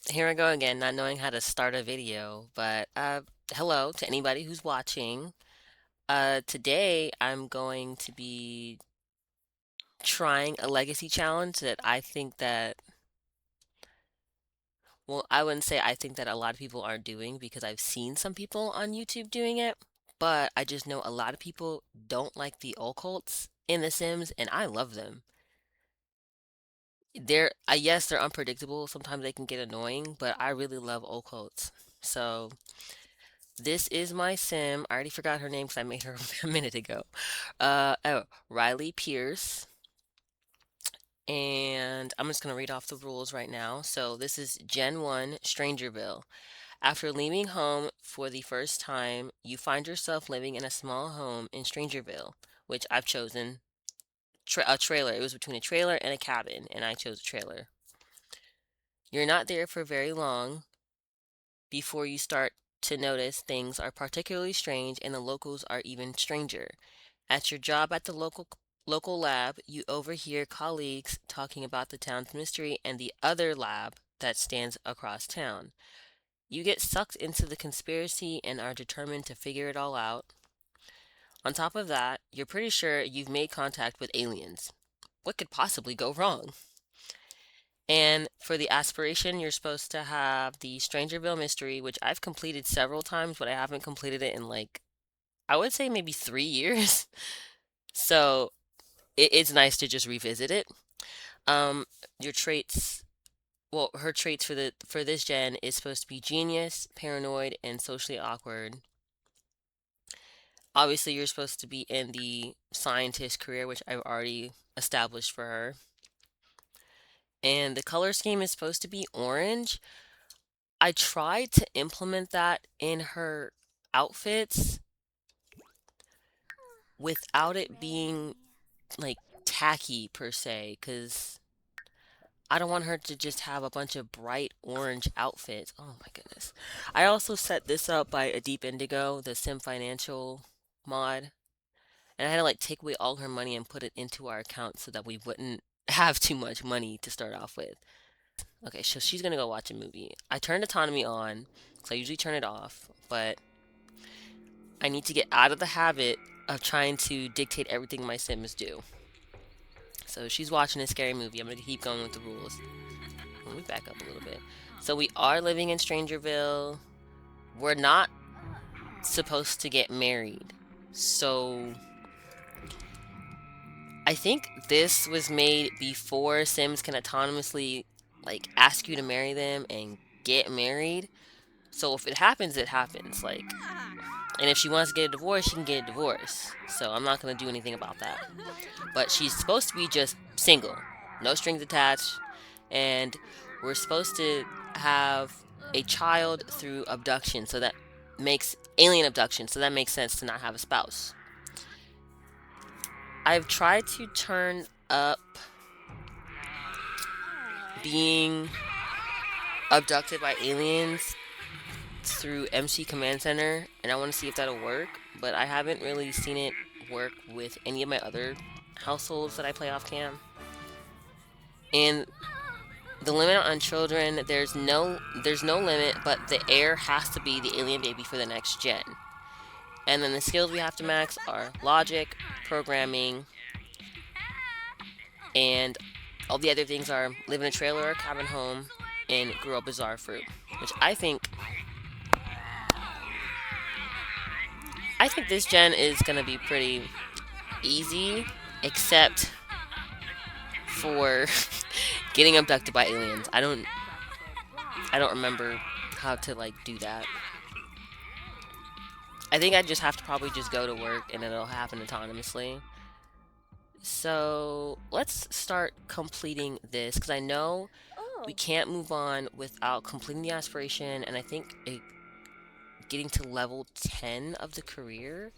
Here I go again, not knowing how to start a video, but hello to anybody who's watching. Today I'm going to be trying a legacy challenge that I think that, well, I wouldn't say I think that a lot of people are doing because I've seen some people on YouTube doing it, but I just know a lot of people don't like the occults in The Sims, and I love them. Yes, they're unpredictable. Sometimes they can get annoying, but I really love occults. So this is my sim. I already forgot her name because I made her a minute ago. Riley Pierce. And I'm just going to read off the rules right now. So this is Gen 1 Strangerville. After leaving home for the first time, you find yourself living in a small home in Strangerville, which I've chosen a trailer. It was between a trailer and a cabin, and I chose a trailer. You're not there for very long before you start to notice things are particularly strange and the locals are even stranger. At your job at the local lab, you overhear colleagues talking about the town's mystery and the other lab that stands across town. You get sucked into the conspiracy and are determined to figure it all out. On top of that, you're pretty sure you've made contact with aliens. What could possibly go wrong? And for the aspiration, you're supposed to have the Strangerville mystery, which I've completed several times, but I haven't completed it in like, I would say maybe 3 years. So it's nice to just revisit it. Um, your traits, well, her traits for this gen is supposed to be genius, paranoid, and socially awkward. Obviously, you're supposed to be in the scientist career, which I've already established for her. And the color scheme is supposed to be orange. I tried to implement that in her outfits without it being like tacky per se, because I don't want her to just have a bunch of bright orange outfits. Oh my goodness. I also set this up by a Deep Indigo, the Sim Financial mod. And I had to like take away all her money and put it into our account so that we wouldn't have too much money to start off with. Okay, so she's gonna go watch a movie. I turned autonomy on, so I usually turn it off, but I need to get out of the habit of trying to dictate everything my Sims do. So she's watching a scary movie. I'm gonna keep going with the rules. Let me back up a little bit. So we are living in Strangerville. We're not supposed to get married. So I think this was made before Sims can autonomously like ask you to marry them and get married. So if it happens, it happens. Like, and if she wants to get a divorce, she can get a divorce. So I'm not gonna do anything about that. But she's supposed to be just single, no strings attached, and we're supposed to have a child through abduction. So that makes alien abduction. So that makes sense to not have a spouse. I've tried to turn up being abducted by aliens through MC Command Center, and I want to see if that'll work, but I haven't really seen it work with any of my other households that I play off cam. And the limit on children, there's no limit, but the heir has to be the alien baby for the next gen. And then the skills we have to max are logic, programming, and all the other things are live in a trailer or cabin home and grow a bizarre fruit, which I think this gen is gonna be pretty easy, except for getting abducted by aliens. I don't remember how to like do that. I think I just have to probably just go to work and it'll happen autonomously. So let's start completing this because I know we can't move on without completing the aspiration, and I think getting to level 10 of the career.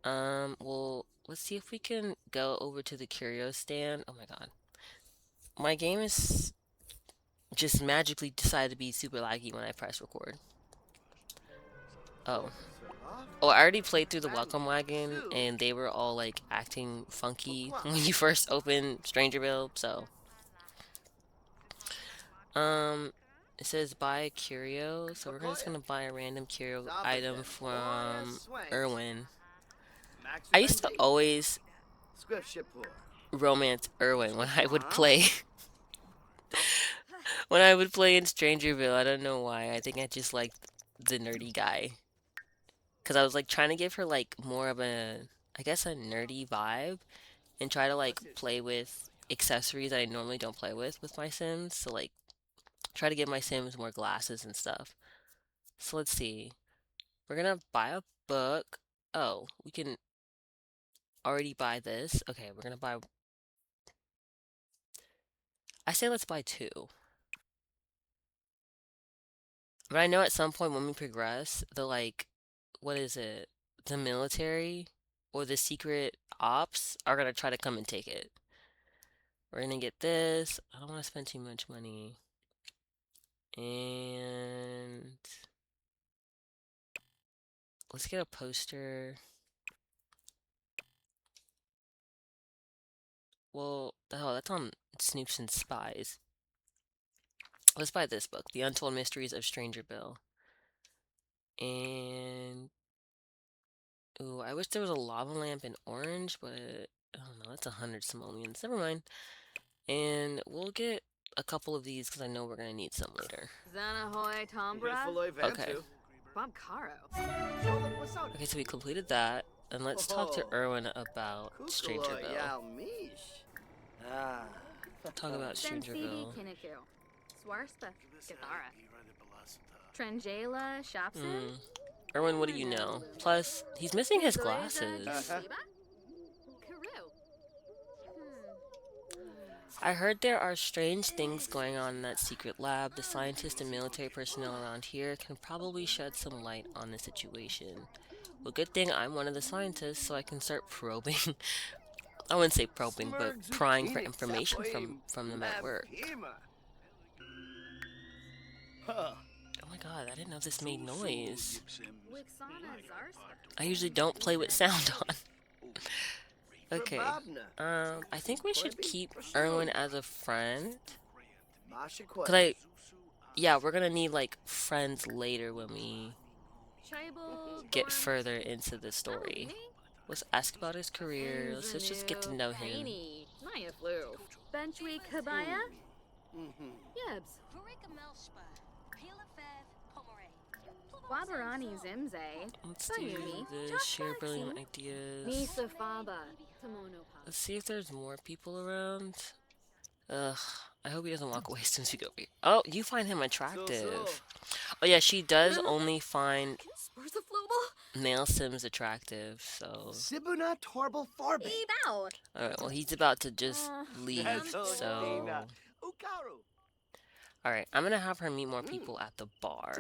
Well, let's see if we can go over to the curio stand. Oh my god. My game is just magically decided to be super laggy when I press record. Oh. Oh, I already played through the welcome wagon and they were all like acting funky when you first opened Strangerville, so Um, it says buy a curio, so we're just gonna buy a random curio item from Irwin. I used to always romance Irwin when I would play when I would play in Strangerville. I don't know why. I think I just liked the nerdy guy. Cause I was like trying to give her like more of a, I guess a nerdy vibe and try to like play with accessories that I normally don't play with my Sims. So like try to give my Sims more glasses and stuff. So let's see. We're gonna buy a book. Oh, we can already buy this. Okay, we're gonna buy. I say let's buy two. But I know at some point when we progress, the like, what is it? The military or the secret ops are gonna try to come and take it. We're gonna get this. I don't want to spend too much money. And let's get a poster. Well, the hell, that's on Snoops and Spies. Let's buy this book, The Untold Mysteries of Strangerville. And ooh, I wish there was a lava lamp in orange, but I don't know, that's 100 simoleons. Never mind. And we'll get a couple of these because I know we're gonna need some later. Okay. Okay, so we completed that. And let's talk to Erwin about Strangerville. Talk about Strangerville. Hmm. Erwin, what do you know? Plus, he's missing his glasses. I heard there are strange things going on in that secret lab. The scientists and military personnel around here can probably shed some light on the situation. Well, good thing I'm one of the scientists, so I can start probing. I wouldn't say probing, but prying for information from them at work. Oh my god, I didn't know this made noise. I usually don't play with sound on. Okay. I think we should keep Erwin as a friend. Yeah, we're gonna need like friends later when we get further into the story. Let's ask about his career. Let's just get to know him. Let's do this. Share brilliant ideas. Let's see if there's more people around. Ugh, I hope he doesn't walk away as soon as we go over here. Oh, you find him attractive. Oh yeah, she does only find male Sims attractive, so... Alright, well he's about to just leave, so... Alright, I'm gonna have her meet more people at the bar.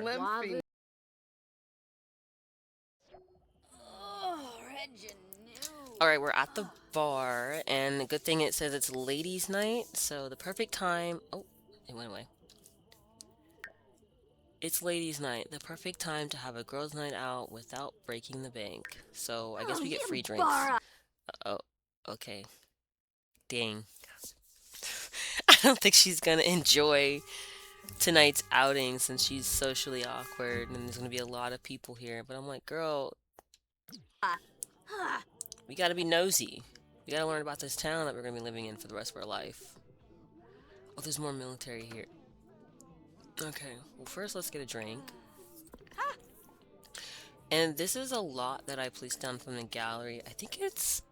Alright, we're at the bar, and the good thing it says it's ladies' night, so the perfect time... Oh, it went away. It's ladies' night, the perfect time to have a girls' night out without breaking the bank. So, I guess we get free drinks. Oh, okay. Dang. I don't think she's gonna enjoy tonight's outing since she's socially awkward and there's gonna be a lot of people here. But I'm like, girl, we gotta be nosy. We gotta learn about this town that we're gonna be living in for the rest of our life. Oh, there's more military here. Okay, well first let's get a drink. And this is a lot that I placed down from the gallery. I think it's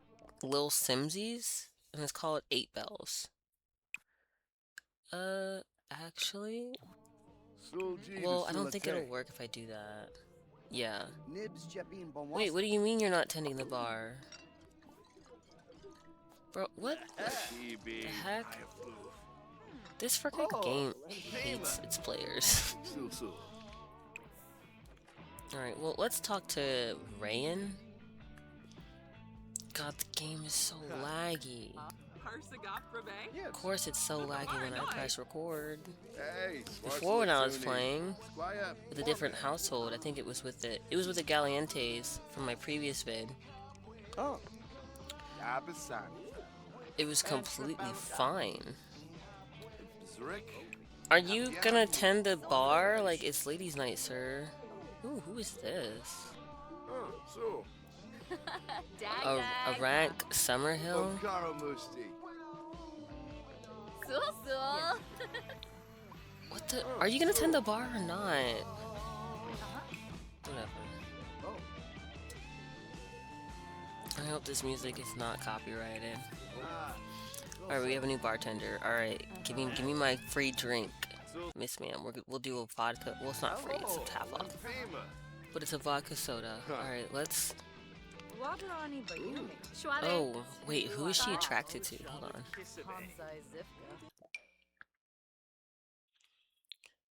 Lil Simsies, and it's called 8 Bells. Actually... Well, I don't think it'll work if I do that. Yeah. Wait, what do you mean you're not tending the bar? Bro, what the heck? This freaking game hates its players. Alright, well, let's talk to Rayan. God, the game is so laggy. Of course it's so laggy when I press record. Before when I was playing with a different household, I think it was with the Gallientes from my previous vid. It was completely fine. Are you gonna tend the bar? Like, it's ladies' night, sir. Ooh, who is this? So, A rank Summerhill? Karamusti. What the? Are you gonna tend the bar or not? Whatever. I hope this music is not copyrighted. Alright, we have a new bartender. Alright, give me my free drink. Miss ma'am, we'll do a vodka. Well, it's not free, it's half off. But it's a vodka soda. Alright, let's. Oh, wait, who is she attracted to? Hold on.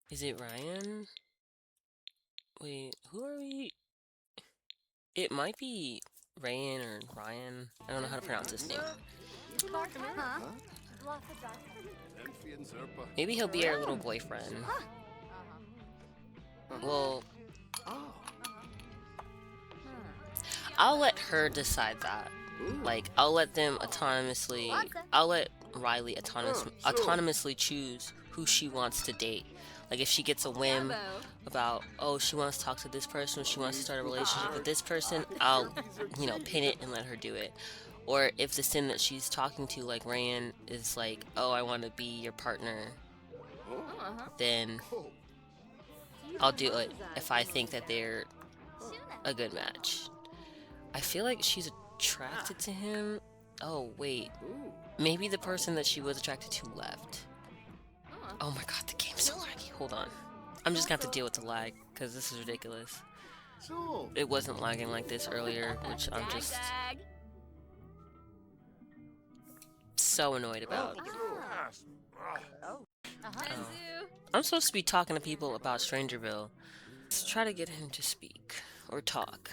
Is it Ryan? Wait, who are we? It might be Ryan or Ryan. I don't know how to pronounce his name. Maybe he'll be our little boyfriend. Well, I'll let her decide that. Like, I'll let them autonomously. I'll let Riley autonomously choose who she wants to date. Like, if she gets a whim about, oh, she wants to talk to this person, she wants to start a relationship with this person, I'll, pin it and let her do it. Or if the sin that she's talking to, like Ryan, is like, oh, I want to be your partner, then I'll do it if I think that they're a good match. I feel like she's attracted to him. Oh, wait. Maybe the person that she was attracted to left. Oh my god, the game's so laggy. Hold on. I'm just gonna have to deal with the lag, because this is ridiculous. It wasn't lagging like this earlier, which I'm just so annoyed about. Oh. I'm supposed to be talking to people about Strangerville. Let's try to get him to speak. Or talk.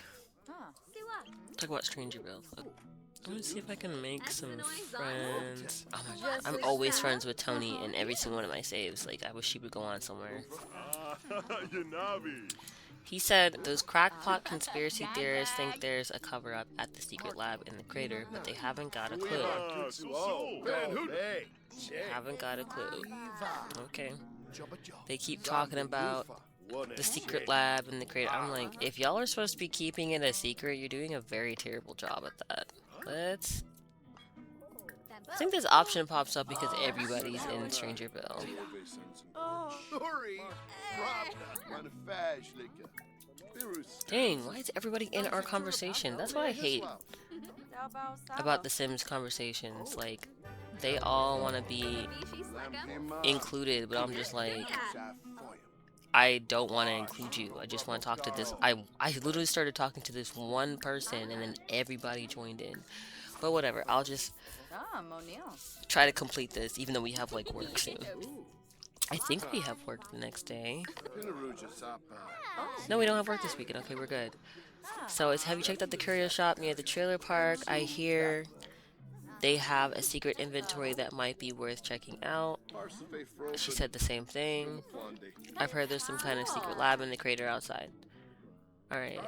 Talk about Strangerville. Let me see if I can make some friends. Oh my god, I'm always friends with Tony in every single one of my saves. Like, I wish she would go on somewhere. He said, those crackpot conspiracy theorists think there's a cover-up at the secret lab in the crater, but they haven't got a clue. Haven't got a clue. Okay. They keep talking about the secret lab in the crater. I'm like, if y'all are supposed to be keeping it a secret, you're doing a very terrible job at that. Let's... I think this option pops up because everybody's in Strangerville. Dang, why is everybody in our conversation? That's what I hate about the Sims conversations. Like, they all want to be included, but I'm just like, I don't want to include you. I just want to talk to this. I literally started talking to this one person, and then everybody joined in. But whatever, I'll just try to complete this, even though we have, like, work soon. I think we have work the next day. No, we don't have work this weekend. Okay, we're good. So, have you checked out the curio shop near the trailer park? I hear they have a secret inventory that might be worth checking out. She said the same thing. I've heard there's some kind of secret lab in the crater outside. Alright.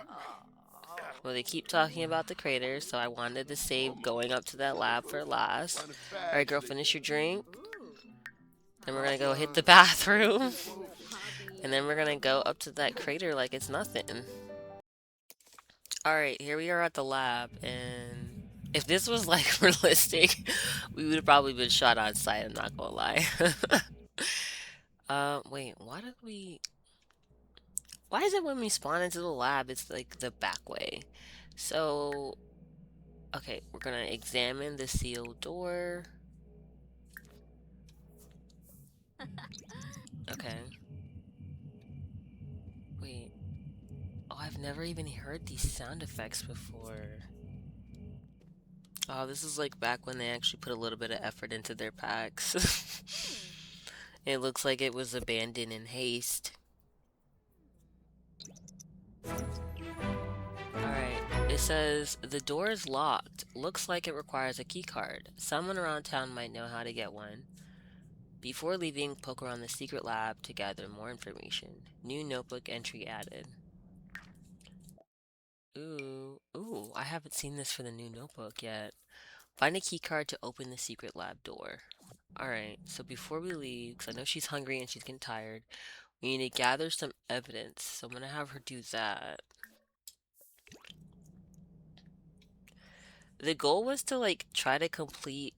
Well, they keep talking about the crater, so I wanted to save going up to that lab for last. Alright, girl, finish your drink. Then we're gonna go hit the bathroom. And then we're gonna go up to that crater like it's nothing. Alright, here we are at the lab, and if this was like realistic, we would have probably been shot on sight, I'm not gonna lie. Wait, why is it when we spawn into the lab, it's like the back way? So, okay, we're gonna examine the sealed door. Okay. Wait. Oh, I've never even heard these sound effects before. Oh, this is like back when they actually put a little bit of effort into their packs. It looks like it was abandoned in haste. Alright, it says, the door is locked. Looks like it requires a key card. Someone around town might know how to get one. Before leaving, poke around the secret lab to gather more information. New notebook entry added. Ooh, I haven't seen this for the new notebook yet. Find a key card to open the secret lab door. Alright, so before we leave, because I know she's hungry and she's getting tired, we need to gather some evidence. So I'm gonna have her do that. The goal was to like try to complete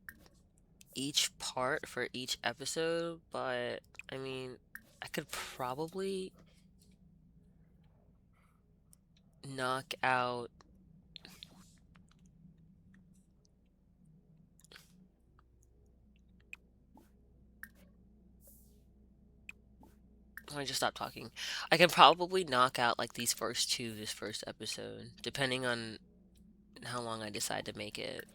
each part for each episode, but I mean, I could probably knock out. Let me just stop talking. I can probably knock out like these first two, this first episode, depending on how long I decide to make it.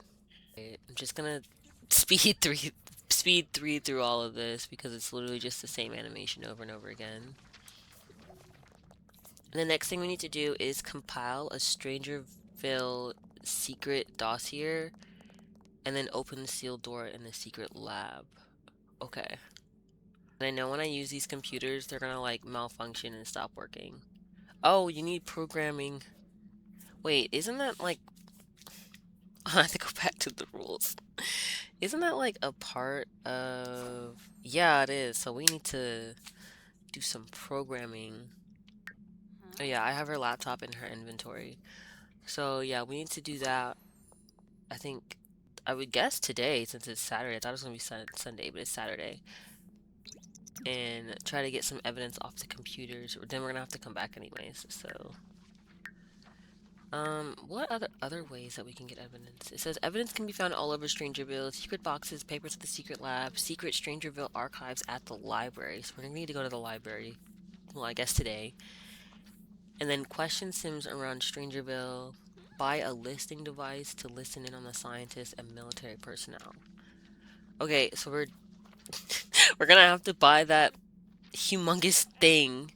I'm just gonna speed three, speed three through all of this because it's literally just the same animation over and over again. And the next thing we need to do is compile a Strangerville secret dossier and then open the sealed door in the secret lab. Okay. And I know when I use these computers, they're gonna like malfunction and stop working. Oh, you need programming. Wait, isn't that like I have to go back to the rules. Isn't that like a part of Yeah, it is. So we need to do some programming. Oh yeah, I have her laptop in her inventory. So yeah, we need to do that. I think I would guess today since it's Saturday. I thought it was gonna be Sunday, but it's Saturday. And try to get some evidence off the computers. Or then we're gonna have to come back anyways. So what other ways that we can get evidence? It says evidence can be found all over Strangerville, secret boxes, papers at the secret lab, secret Strangerville archives at the library. So we're gonna need to go to the library. Well, I guess today. And then question sims around Strangerville. Buy a listing device to listen in on the scientists and military personnel. Okay, so we're we're gonna have to buy that humongous thing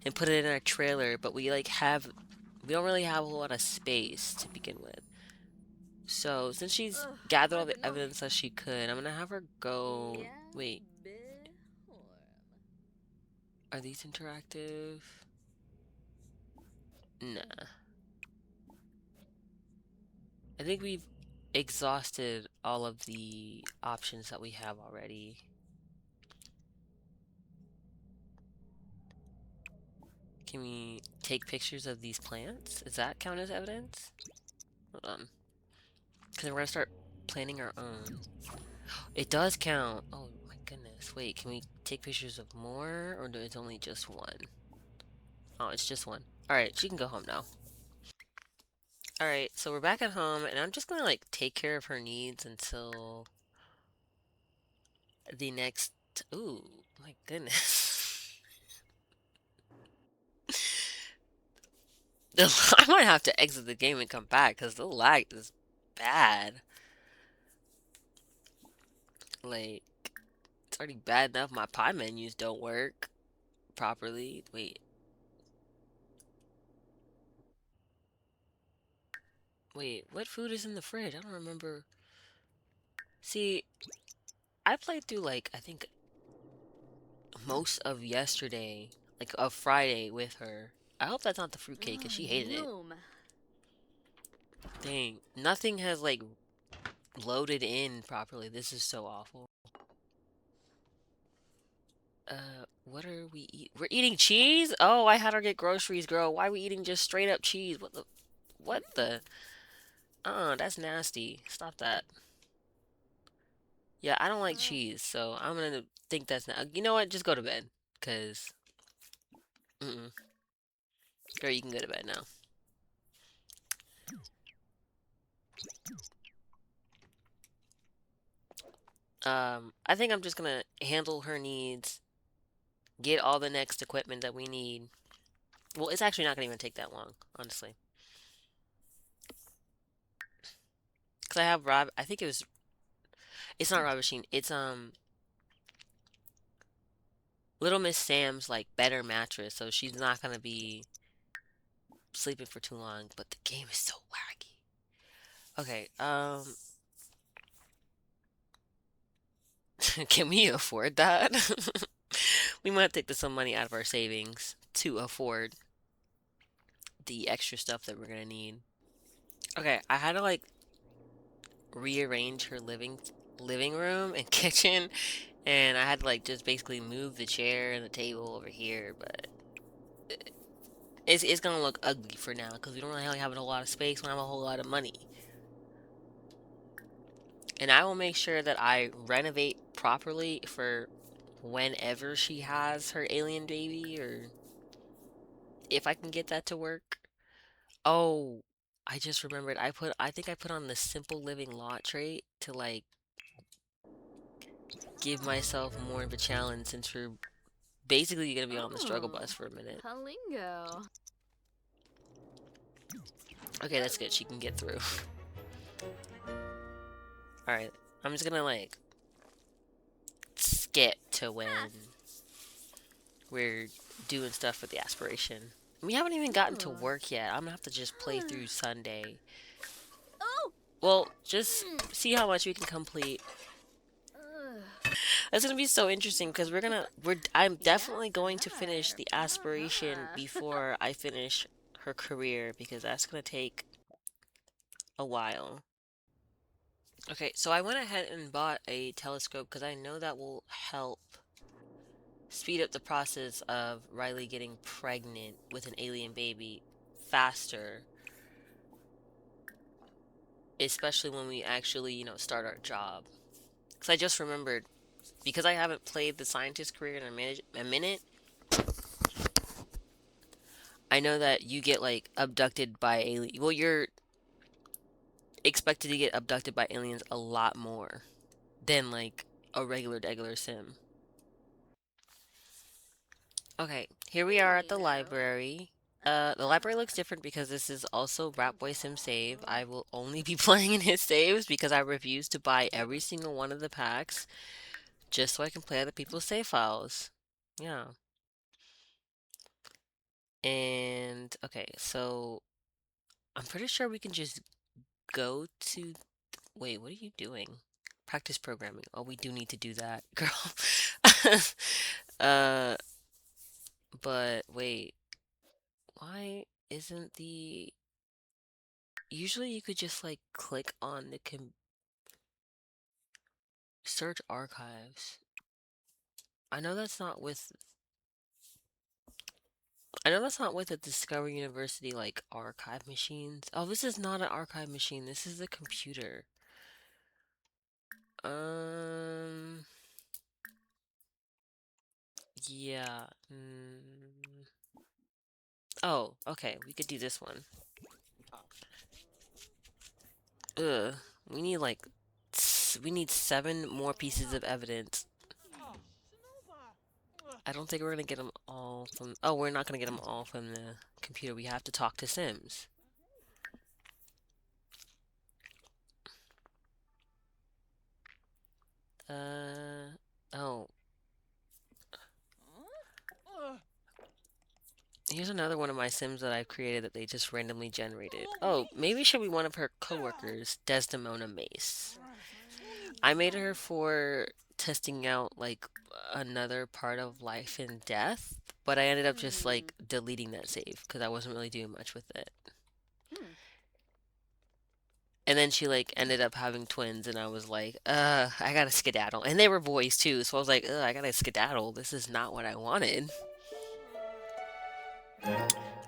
and put it in our trailer, but we don't really have a whole lot of space to begin with. So, since she's gathered all the evidence that she could, I'm gonna have her go. Wait, are these interactive? Nah. I think we've exhausted all of the options that we have already. Can we take pictures of these plants? Does that count as evidence? Hold on. Because we're gonna start planning our own. It does count. Oh my goodness. Wait, can we take pictures of more? Or it's only just one? Oh, it's just one. Alright, she can go home now. Alright, so we're back at home, and I'm just gonna like take care of her needs until the next. Ooh, my goodness. I might have to exit the game and come back because the lag is bad. Like, it's already bad enough my pie menus don't work properly. Wait, what food is in the fridge? I don't remember. See, I played through like, I think most of yesterday, like of Friday with her. I hope that's not the fruitcake because she hated it. Dang, nothing has like loaded in properly. This is so awful. What are we eat? We're eating cheese? Oh, I had her get groceries, girl. Why are we eating just straight up cheese? What the? That's nasty. Stop that. Yeah, I don't like cheese, so I'm gonna think that's not. You know what? Just go to bed, cause, mm-mm. Girl, you can go to bed now. I think I'm just gonna handle her needs, get all the next equipment that we need. Well, it's actually not gonna even take that long, honestly. Cause I have Rob. I think it was. It's not Rob Machine. It's Little Miss Sam's like better mattress, so she's not gonna be sleeping for too long. But the game is so wacky. Okay. Can we afford that? We might take some money out of our savings to afford the extra stuff that we're gonna need. Okay, I had to like rearrange her living. living room and kitchen, and I had to like just basically move the chair and the table over here, but it's gonna look ugly for now because we don't really have a whole lot of space. We don't have a whole lot of money, and I will make sure that I renovate properly for whenever she has her alien baby, or if I can get that to work. Oh, I just remembered. I think I put on the simple living lot trait to like give myself more of a challenge since we're basically gonna be on the struggle bus Oh, for a minute. a lingo. Okay, that's good. She can get through. All right, I'm just gonna like skip to when we're doing stuff for the aspiration. We haven't even gotten to Ooh. work yet. I'm gonna have to just play through Sunday. Oh! Well, just see how much we can complete. Ugh. That's gonna be so interesting because I'm Yes, definitely going to finish another. the aspiration Uh-huh. before I finish her career because that's gonna take a while. Okay, so I went ahead and bought a telescope because I know that will help speed up the process of Riley getting pregnant with an alien baby faster, especially when we actually, start our job. Because I just remembered, because I haven't played the scientist career in a minute, I know that you get like abducted by alien. Well, you're expected to get abducted by aliens a lot more than like a regular sim. Okay, here we are at the Hello. library. The library looks different because this is also Rat Boy Sim Save. I will only be playing in his saves because I refuse to buy every single one of the packs just so I can play other people's save files. Yeah. And okay, so I'm pretty sure we can just go to. Wait, what are you doing? Practice programming. Oh, we do need to do that, girl. uh, but wait, why isn't the usually you could just like click on the search archives. I know that's not with I know that's not with the Discover University like archive machines. Oh, this is not an archive machine. This is a computer. Um, yeah. Oh, okay. We could do this one. Ugh. We need like we need 7 more pieces of evidence. I don't think we're gonna get them all from. Oh, we're not gonna get them all from the computer. We have to talk to Sims. Oh, here's another one of my Sims that I've created that they just randomly generated. Oh, maybe she'll be one of her coworkers, Desdemona Mace. I made her for testing out like another part of life and death, but I ended up just Hmm. like deleting that save because I wasn't really doing much with it. Hmm. And then she like ended up having twins, and I was like, I gotta skedaddle. And they were boys too, so I was like, I gotta skedaddle. This is not what I wanted.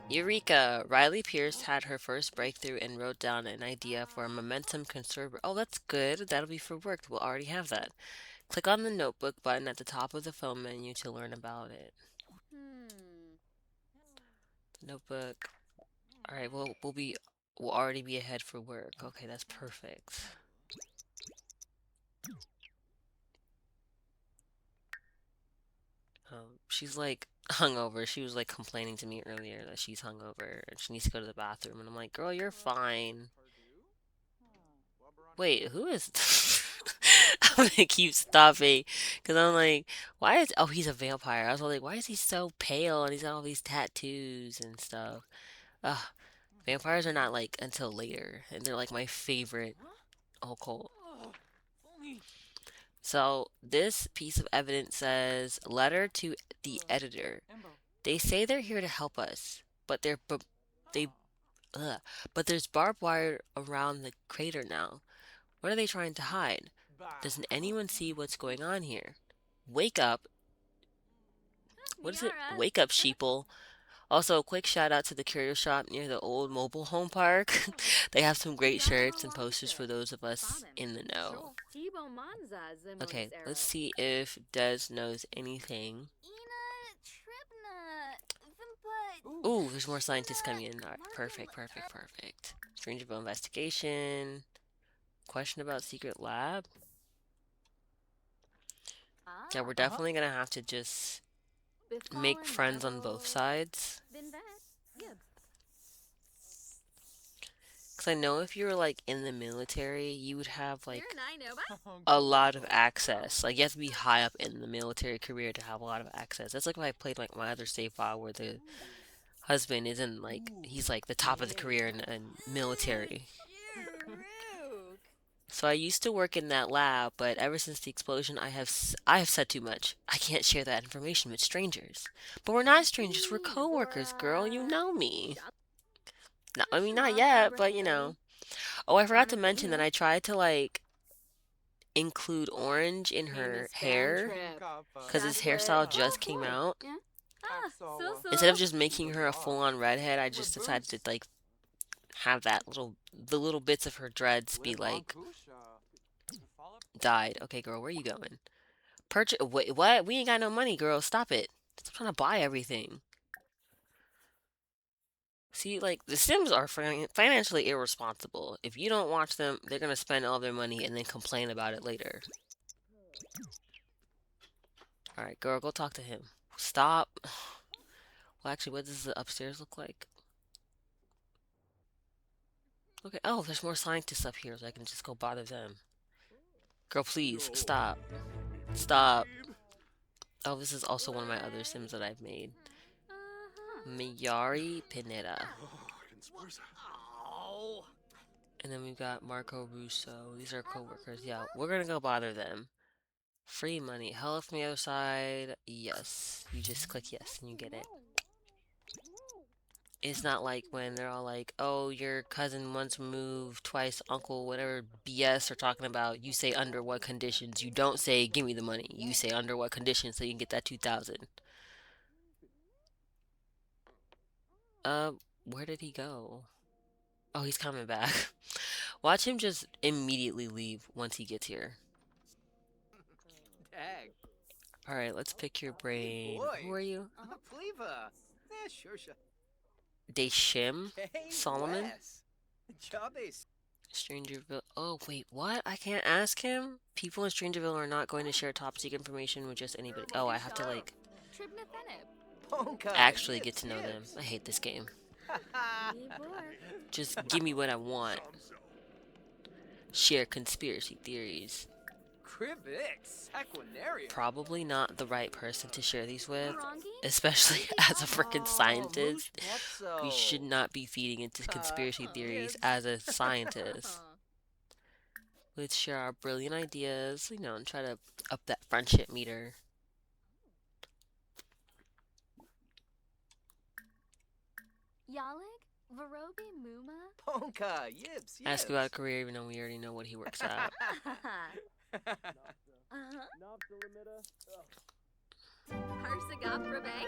Eureka! Riley Pierce had her first breakthrough and wrote down an idea for a momentum conserver. Oh, that's good. That'll be for work. We'll already have that. Click on the notebook button at the top of the phone menu to learn about it. Hmm. Notebook. All right, we'll already be ahead for work. Okay, that's perfect. She's like hungover. She was like complaining to me earlier that she's hungover and she needs to go to the bathroom. And I'm like, girl, you're fine. Wait, who is? I'm gonna keep stopping because I'm like, why is? Oh, he's a vampire. I was like, why is he so pale and he's got all these tattoos and stuff? Ugh, vampires are not like until later, and they're like my favorite occult. So this piece of evidence says letter to the editor. They say they're here to help us, they ugh, but there's barbed wire around the crater now. What are they trying to hide? Doesn't anyone see what's going on here? Wake up. What is it? Miara. Wake up, sheeple. Also, a quick shout out to the curio shop near the old mobile home park. They have some great shirts and posters for those of us in the know. Tibo Manza Okay, Zimos let's Arrow. see if Des knows anything. Ina Tripna. Vimput. Ooh, there's more scientists coming in. All right, perfect, perfect, perfect. Strangerville investigation. Question about secret lab. Yeah, we're definitely gonna have to just make friends on both sides. Vinvet. Because I know if you were like in the military, you would have like I know about. a lot of access. Like you have to be high up in the military career to have a lot of access. That's like if I played like my other save file where the husband isn't like he's like the top of the career in military. So I used to work in that lab, but ever since the explosion, I have said too much. I can't share that information with strangers. But we're not strangers. We're coworkers, girl. You know me. No, I mean not yet, but you know. Oh, I forgot to mention that I tried to like include orange in her hair because his hairstyle just came out. Instead of just making her a full-on redhead, I just decided to like have the little bits of her dreads be like dyed. Okay, girl, where are you going? Purchase? Wait, what? We ain't got no money, girl. Stop it. Stop trying to buy everything. See, like the Sims are financially irresponsible. If you don't watch them, they're gonna spend all their money and then complain about it later. All right, girl, go talk to him. Stop. Well, actually, what does the upstairs look like? Okay. Oh, there's more scientists up here, so I can just go bother them. Girl, please stop. Stop. Oh, this is also one of my other Sims that I've made. Miyari Pineda. And then we've got Marco Russo. These are co-workers. Yeah, we're gonna go bother them. Free money. Hello from the other side. Yes. You just click yes and you get it. It's not like when they're all like, oh, your cousin once moved, twice uncle, whatever BS they're talking about. You say under what conditions. You don't say give me the money. You say under what conditions so you can get that 2,000. Uh, where did he go? Oh, he's coming back. Watch him just immediately leave once he gets here. Dag. Alright, let's pick your brain. boy. Who are you? Flavor. Sure. Deshim? Hey, Solomon? Wes. Jobbies. Strangerville. Oh, wait, what? I can't ask him? People in Strangerville are not going to share top secret information with just anybody. Oh, I have to, like, Tribna Fenib. Ponka. actually get to know them. I hate this game. Ibor. Just give me what I want. Share conspiracy theories. Crivix. Aquanaria. Probably not the right person to share these with, Rongi. especially as a freaking scientist. We should Whatso? not be feeding into conspiracy theories as a scientist. Let's share our brilliant ideas, you know, and try to up that friendship meter. Yalig. Varobi Muma. Ponka. Yips. Ask about a career even though we already know what he works at. Harsagap Rabe.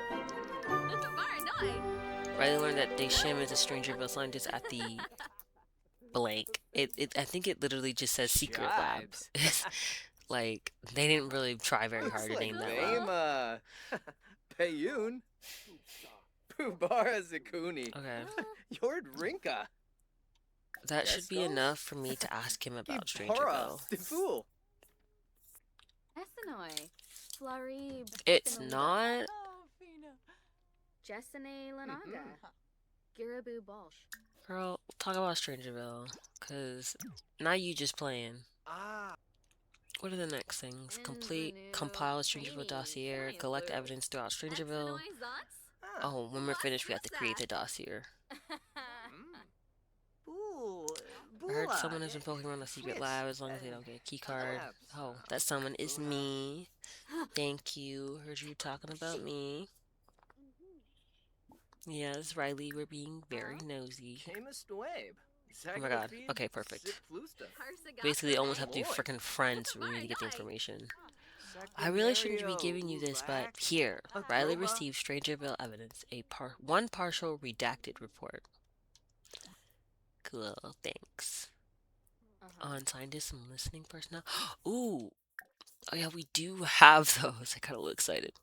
Varnoi. Riley learned that Deshim is a Strangerville scientist at the blank. I think it literally just says secret lab. Jibes. Like, they didn't really try very hard to name that lab. Payun. Pubara Zakuni. Okay. Yord Rinka. That should be Yes, enough for me to ask him about Gibara. Strangerville. The fool. Essenoi. Flarib. It's not. Jessene Lanaga. Girabu Bolsh. Girl, talk about Strangerville. Because now you just playing. Ah. What are the next things? Complete, compile a Strangerville dossier, collect evidence throughout Strangerville. Oh, when we're finished, we have to create the dossier. I heard someone has been poking around the secret lab as long as they don't get a key card. Oh, that someone is me. Thank you. Heard you talking about me. Yes, Riley, we're being very nosy. Seamus Dweeb. Oh my god. Zagalafid, Okay, perfect. Sipflusta. Basically, almost have to be Lord. freaking friends for me to get the information. I really shouldn't be Sacramario, giving you this, but Ulak, here, Riley Atroba. received Strangerville evidence, one partial redacted report. Cool, thanks. On scientists and listening personnel. Ooh, oh yeah, we do have those. I got a little excited.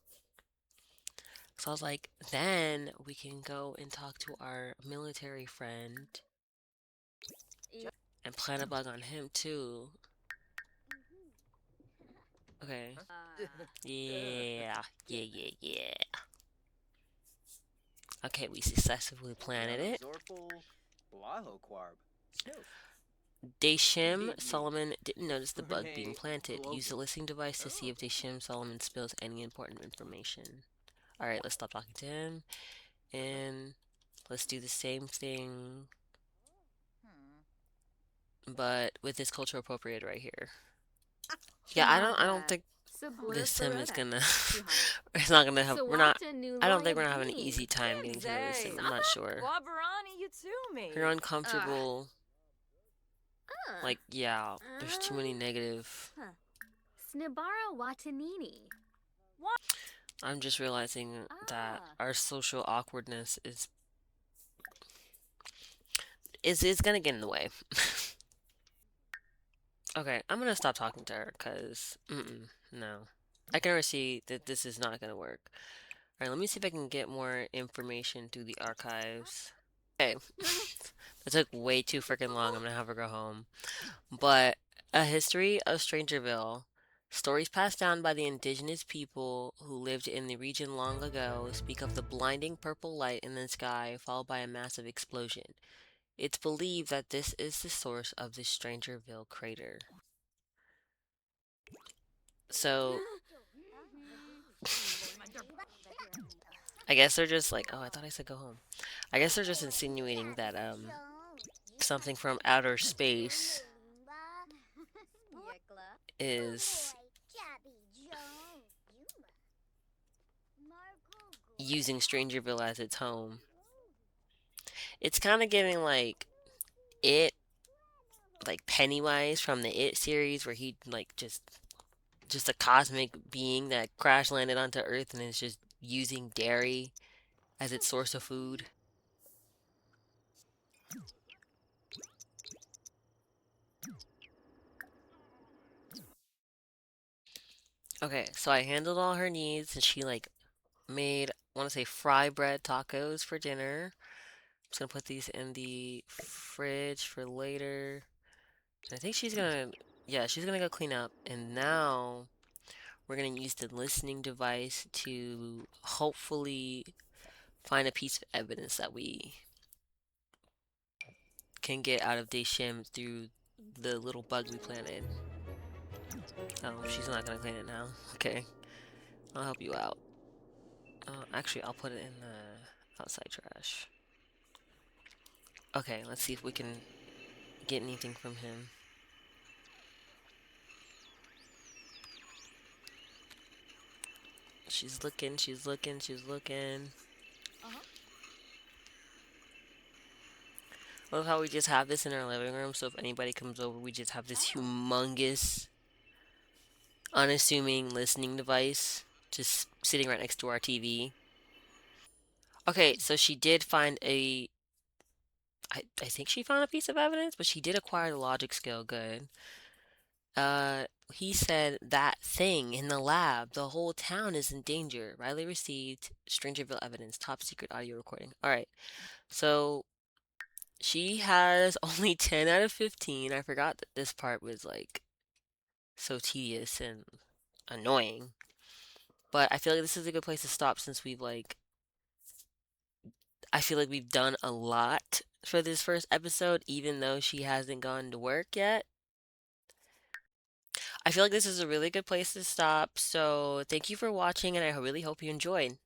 So I was like, then we can go and talk to our military friend and plant a bug on him too. Okay. Yeah, yeah. Okay, we successfully planted it. Zorpal, Blaho Quarb. Snoof. Deshim Solomon didn't notice the bug being Orne, planted. Use the Gloki. listening device to see Oh. if Deshim Solomon spills any important information. Alright, let's stop talking to him. And let's do the same thing, but with this culture appropriated right here. Yeah, I don't think this sim is gonna it's not gonna have I don't think we're gonna have an easy time getting to know this sim. I'm not sure. You're uncomfortable. Like, yeah, there's too many negative. Snibara Watanini. I'm just realizing that our social awkwardness is gonna get in the way. Okay, I'm gonna stop talking to her because no. I can already see that this is not gonna work. Alright, let me see if I can get more information through the archives. Okay. That took way too freaking long. I'm gonna have her go home. But a history of Strangerville. Stories passed down by the indigenous people who lived in the region long ago speak of the blinding purple light in the sky followed by a massive explosion. It's believed that this is the source of the Strangerville crater. So, I guess they're just like, oh, I thought I said go home. I guess they're just insinuating that, something from outer space is using Strangerville as its home. It's kind of giving like like Pennywise from the It series, where he like just a cosmic being that crash landed onto Earth and is just using dairy as its source of food. Okay, so I handled all her needs and she like made, I want to say, fry bread tacos for dinner. I'm just gonna put these in the fridge for later. And I think she's gonna, yeah, she's gonna go clean up. And now we're gonna use the listening device to hopefully find a piece of evidence that we can get out of Deshim through the little bug we planted. Oh, she's not gonna clean it now. Okay, I'll help you out. Actually, I'll put it in the outside trash. Okay, let's see if we can get anything from him. She's looking, she's looking, she's looking. I love how we just have this in our living room, so if anybody comes over, we just have this humongous, unassuming listening device just sitting right next to our TV. Okay, so she did find I think she found a piece of evidence, but she did acquire the logic skill. Good. He said that thing in the lab, the whole town is in danger. Riley received Strangerville evidence, top secret audio recording. All right, so she has only 10 out of 15. I forgot that this part was like so tedious and annoying. But I feel like this is a good place to stop since I feel like we've done a lot for this first episode, even though she hasn't gone to work yet. I feel like this is a really good place to stop. So thank you for watching, and I really hope you enjoyed.